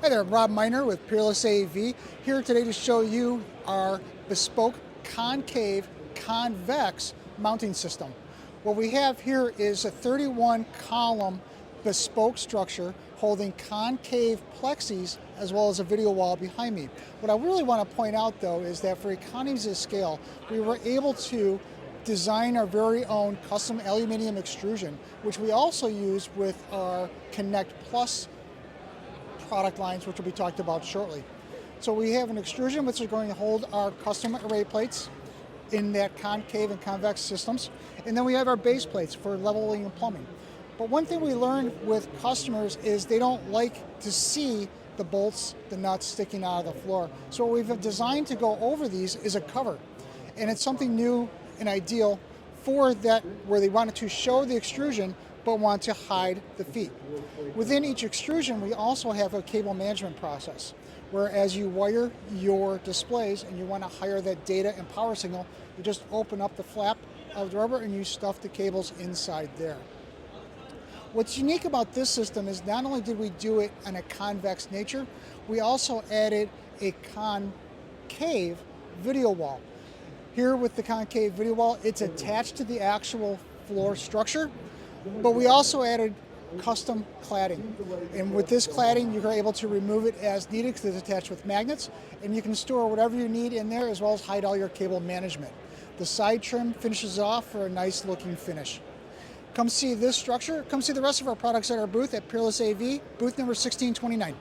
Hi there, Rob Miner with Peerless-AV, here today to show you our Bespoke Concave Convex mounting system. What we have here is a 31 column bespoke structure holding concave plexis as well as a video wall behind me. What I really want to point out though is that for economies of scale, we were able to design our very own custom aluminum extrusion, which we also use with our Connect Plus product lines, which will be talked about shortly. So we have an extrusion which is going to hold our custom array plates in that concave and convex systems, and then we have our base plates for leveling and plumbing. But one thing we learned with customers is they don't like to see the bolts, the nuts sticking out of the floor. So what we've designed to go over these is a cover, and it's something new and ideal for that where they wanted to show the extrusion but want to hide the feet. Within each extrusion, we also have a cable management process, where as you wire your displays and you want to hire that data and power signal, you just open up the flap of the rubber and you stuff the cables inside there. What's unique about this system is not only did we do it on a convex nature, we also added a concave video wall. Here with the concave video wall, it's attached to the actual floor structure, but we also added custom cladding. And with this cladding, you're able to remove it as needed because it's attached with magnets, and you can store whatever you need in there as well as hide all your cable management. The side trim finishes off for a nice looking finish. Come see this structure. Come see the rest of our products at our booth at Peerless-AV, booth number 1629.